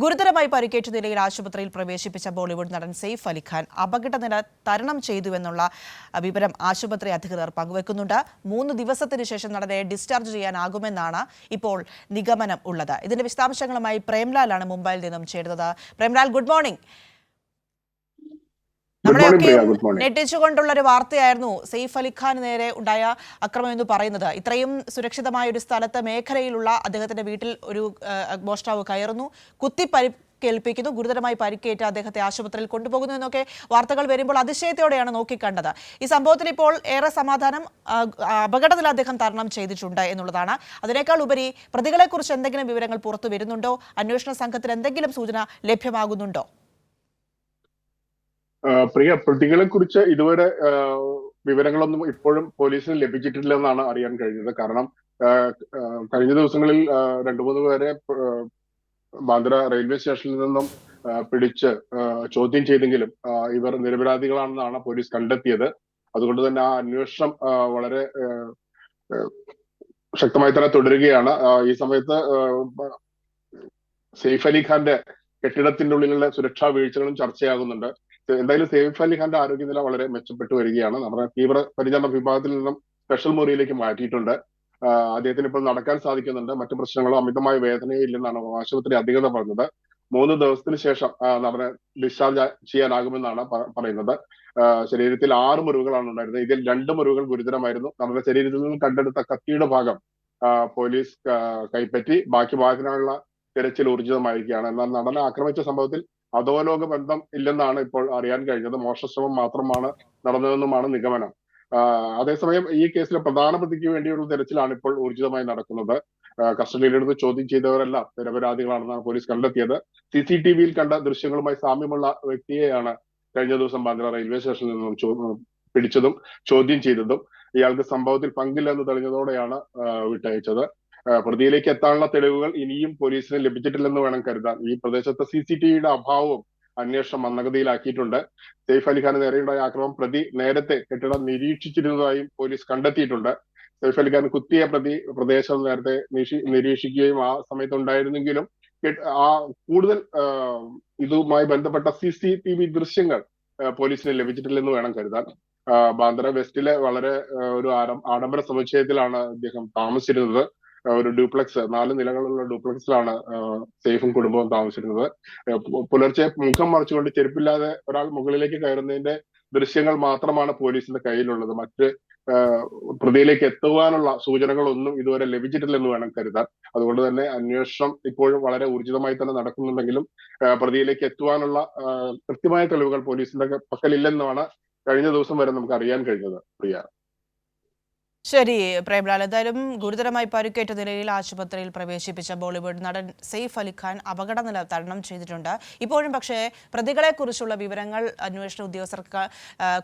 ഗുരുതരമായി പരിക്കേറ്റ നിലയിൽ ആശുപത്രിയിൽ പ്രവേശിപ്പിച്ച ബോളിവുഡ് നടൻ സെയ്ഫ് അലി ഖാൻ അപകടനില തരണം ചെയ്തുവെന്നുള്ള വിവരം ആശുപത്രി അധികൃതർ പങ്കുവെക്കുന്നുണ്ട്. 3 ദിവസത്തിന് ശേഷം നടനെ ഡിസ്ചാർജ് ചെയ്യാനാകുമെന്നാണ് ഇപ്പോൾ നിഗമനം ഉള്ളത്. ഇതിന്റെ വിശദാംശങ്ങളുമായി പ്രേംലാലാണ് മുംബൈയിൽ നിന്നും ചേരുന്നത്. Premlal, good morning. നമ്മളെയൊക്കെ ഞെട്ടിച്ചുകൊണ്ടുള്ള ഒരു വാർത്തയായിരുന്നു സെയ്ഫ് അലി ഖാന് നേരെ ഉണ്ടായ അക്രമം എന്ന് പറയുന്നത്. ഇത്രയും സുരക്ഷിതമായ ഒരു സ്ഥലത്ത് മേഖലയിലുള്ള അദ്ദേഹത്തിന്റെ വീട്ടിൽ ഒരു മോഷ്ടാവ് കയറുന്നു, കേൾപ്പിക്കുന്നു, ഗുരുതരമായി പരിക്കേറ്റ് അദ്ദേഹത്തെ ആശുപത്രിയിൽ കൊണ്ടുപോകുന്നു എന്നൊക്കെ വാർത്തകൾ വരുമ്പോൾ അതിശയത്തോടെയാണ് നോക്കിക്കണ്ടത്. ഈ സംഭവത്തിൽ ഇപ്പോൾ ഏറെ സമാധാനം, അപകടത്തിൽ അദ്ദേഹം തരണം ചെയ്തിട്ടുണ്ട് എന്നുള്ളതാണ്. അതിനേക്കാൾ ഉപരി പ്രതികളെക്കുറിച്ച് എന്തെങ്കിലും വിവരങ്ങൾ പുറത്തു വരുന്നുണ്ടോ? അന്വേഷണ സംഘത്തിന് എന്തെങ്കിലും സൂചന ലഭ്യമാകുന്നുണ്ടോ? പ്രിയ, പ്രതികളെ കുറിച്ച് ഇതുവരെ വിവരങ്ങളൊന്നും ഇപ്പോഴും പോലീസിന് ലഭിച്ചിട്ടില്ലെന്നാണ് അറിയാൻ കഴിഞ്ഞത്. കാരണം കഴിഞ്ഞ ദിവസങ്ങളിൽ 2-3 പേരെ ബാന്ദ്ര റെയിൽവേ സ്റ്റേഷനിൽ നിന്നും പിടിച്ച് ചോദ്യം ചെയ്തെങ്കിലും ഇവർ നിരപരാധികളാണെന്നാണ് പോലീസ് കണ്ടെത്തിയത്. അതുകൊണ്ട് തന്നെ ആ അന്വേഷണം വളരെ ശക്തമായി തന്നെ തുടരുകയാണ്. ഈ സമയത്ത് സെയ്ഫ് അലി ഖാന്റെ കെട്ടിടത്തിന്റെ ഉള്ളിലുള്ള സുരക്ഷാ വീഴ്ചകളും ചർച്ചയാകുന്നുണ്ട്. എന്തായാലും സെയ്ഫ് അലി ഖാന്റെ ആരോഗ്യനില വളരെ മെച്ചപ്പെട്ടു വരികയാണ്. നമ്മുടെ തീവ്ര പരിചരണ വിഭാഗത്തിൽ നിന്നും സ്പെഷ്യൽ മുറിയിലേക്ക് മാറ്റിയിട്ടുണ്ട്. അദ്ദേഹത്തിന് ഇപ്പോൾ നടക്കാൻ സാധിക്കുന്നുണ്ട്. മറ്റു പ്രശ്നങ്ങളോ അമിതമായ വേദനയോ ഇല്ലെന്നാണ് ആശുപത്രി അധികൃതർ പറഞ്ഞത്. 3 ദിവസത്തിന് ശേഷം നടനെ ഡിസ്ചാർജ് ചെയ്യാനാകുമെന്നാണ് പറയുന്നത്. ശരീരത്തിൽ 6 മുറിവുകളാണ് ഉണ്ടായിരുന്നത്. ഇതിൽ 2 മുറിവുകൾ ഗുരുതരമായിരുന്നു. നമ്മുടെ ശരീരത്തിൽ നിന്നും കണ്ടെടുത്ത കത്തിയുടെ ഭാഗം പോലീസ് കൈപ്പറ്റി. ബാക്കി ഭാഗത്തിനുള്ള തിരച്ചിൽ ഊർജിതമായിരിക്കുകയാണ്. എന്നാൽ നടനെ ആക്രമിച്ച സംഭവത്തിൽ അധോലോക ബന്ധം ഇല്ലെന്നാണ് ഇപ്പോൾ അറിയാൻ കഴിഞ്ഞത്. മോഷണശ്രമം മാത്രമാണ് നടന്നതെന്നുമാണ് നിഗമനം. അതേസമയം ഈ കേസിലെ പ്രധാന പ്രതിക്ക് വേണ്ടിയുള്ള തെരച്ചിലാണ് ഇപ്പോൾ ഊർജിതമായി നടക്കുന്നത്. കസ്റ്റഡിയിലെടുത്ത് ചോദ്യം ചെയ്തവരെല്ലാം നിരപരാധികളാണെന്നാണ് പോലീസ് കണ്ടെത്തിയത്. CCTV-യിൽ കണ്ട ദൃശ്യങ്ങളുമായി സാമ്യമുള്ള വ്യക്തിയെയാണ് കഴിഞ്ഞ ദിവസം ബാന്ദ്ര റെയിൽവേ സ്റ്റേഷനിൽ നിന്നും പിടിച്ചതും ചോദ്യം ചെയ്തതും. ഇയാൾക്ക് സംഭവത്തിൽ പങ്കില്ലെന്ന് തെളിഞ്ഞതോടെയാണ് വിട്ടയച്ചത്. പ്രതിയിലേക്ക് എത്താനുള്ള തെളിവുകൾ ഇനിയും പോലീസിന് ലഭിച്ചിട്ടില്ലെന്ന് വേണം കരുതാൻ. ഈ പ്രദേശത്തെ CCTV-യുടെ അഭാവവും അന്വേഷണം മന്ദഗതിയിലാക്കിയിട്ടുണ്ട്. സെയ്ഫ് അലി ഖാന് നേരെയുണ്ടായ ആക്രമണം പ്രതി നേരത്തെ കെട്ടിടം നിരീക്ഷിച്ചിരുന്നതായും പോലീസ് കണ്ടെത്തിയിട്ടുണ്ട്. സെയ്ഫ് അലി ഖാൻ കുത്തിയ പ്രദേശം നേരത്തെ നിരീക്ഷിക്കുകയും ആ സമയത്ത് ഉണ്ടായിരുന്നെങ്കിലും കൂടുതൽ ഇതുമായി ബന്ധപ്പെട്ട CCTV ദൃശ്യങ്ങൾ പോലീസിന് ലഭിച്ചിട്ടില്ലെന്ന് വേണം കരുതാൻ. ബാന്ദ്ര വെസ്റ്റിലെ വളരെ ഒരു ആഡംബര സമുച്ചയത്തിലാണ് അദ്ദേഹം താമസിച്ചിരുന്നത്. ഒരു ഡ്യൂപ്ലക്സ്, 4 നിലകളുള്ള ഡ്യൂപ്ലക്സിലാണ് സെയ്ഫും കുടുംബവും താമസിച്ചിരുന്നത്. പുലർച്ചെ മുഖം മറച്ചുകൊണ്ട് ചെരുപ്പില്ലാതെ ഒരാൾ മുകളിലേക്ക് കയറുന്നതിന്റെ ദൃശ്യങ്ങൾ മാത്രമാണ് പോലീസിന്റെ കയ്യിലുള്ളത്. മറ്റ് പ്രതിയിലേക്ക് എത്തുവാനുള്ള സൂചനകളൊന്നും ഇതുവരെ ലഭിച്ചിട്ടില്ലെന്ന് വേണം കരുതാൻ. അതുകൊണ്ട് തന്നെ അന്വേഷണം ഇപ്പോഴും വളരെ ഊർജിതമായി തന്നെ നടക്കുന്നുണ്ടെങ്കിലും പ്രതിയിലേക്ക് എത്തുവാനുള്ള കൃത്യമായ തെളിവുകൾ പോലീസിന്റെ പക്കലില്ലെന്നാണ് കഴിഞ്ഞ ദിവസം വരെ നമുക്ക് അറിയാൻ കഴിഞ്ഞത്. പ്രിയ, ശരി പ്രേംലാൽ, എന്തായാലും ഗുരുതരമായി പരിക്കേറ്റ നിലയിൽ ആശുപത്രിയിൽ പ്രവേശിപ്പിച്ച ബോളിവുഡ് നടൻ സെയ്ഫ് അലി ഖാൻ അപകടനില തരണം ചെയ്തിട്ടുണ്ട്. ഇപ്പോഴും പക്ഷേ പ്രതികളെക്കുറിച്ചുള്ള വിവരങ്ങൾ അന്വേഷണ ഉദ്യോഗസ്ഥർക്ക്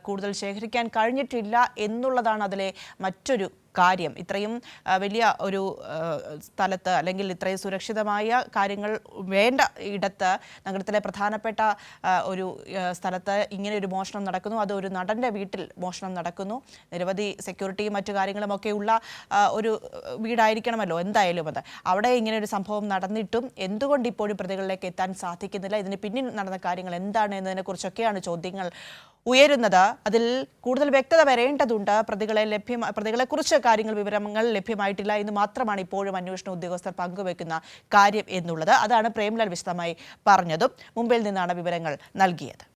കൂടുതൽ ശേഖരിക്കാൻ കഴിഞ്ഞിട്ടില്ല എന്നുള്ളതാണ് അതിലെ മറ്റൊരു കാര്യം. ഇത്രയും വലിയ ഒരു സ്ഥലത്ത്, അല്ലെങ്കിൽ ഇത്രയും സുരക്ഷിതമായ കാര്യങ്ങൾ വേണ്ട ഇടത്ത്, നഗരത്തിലെ പ്രധാനപ്പെട്ട ഒരു സ്ഥലത്ത് ഇങ്ങനെ ഒരു മോഷണം നടക്കുന്നു. അത് ഒരു നടൻ്റെ വീട്ടിൽ മോഷണം നടക്കുന്നു. നിരവധി സെക്യൂരിറ്റിയും മറ്റു കാര്യങ്ങളുമൊക്കെ ഉള്ള ഒരു വീടായിരിക്കണമല്ലോ എന്തായാലും അത്. അവിടെ ഇങ്ങനെ ഒരു സംഭവം നടന്നിട്ടും എന്തുകൊണ്ട് ഇപ്പോഴും പ്രതികളിലേക്ക് എത്താൻ സാധിക്കുന്നില്ല? ഇതിന് പിന്നിൽ നടന്ന കാര്യങ്ങൾ എന്താണ് എന്നതിനെക്കുറിച്ചൊക്കെയാണ് ചോദ്യങ്ങൾ ഉയരുന്നത്. അതിൽ കൂടുതൽ വ്യക്തത വരേണ്ടതുണ്ട്. പ്രതികളെക്കുറിച്ച് വിവരങ്ങൾ ലഭ്യമായിട്ടില്ല എന്ന് മാത്രമാണ് ഇപ്പോഴും അന്വേഷണ ഉദ്യോഗസ്ഥർ പങ്കുവെക്കുന്ന കാര്യം എന്നുള്ളത്. അതാണ് പ്രേംലാൽ വിശദമായി പറഞ്ഞതും. മുംബൈയിൽ നിന്നാണ് വിവരങ്ങൾ നൽകിയത്.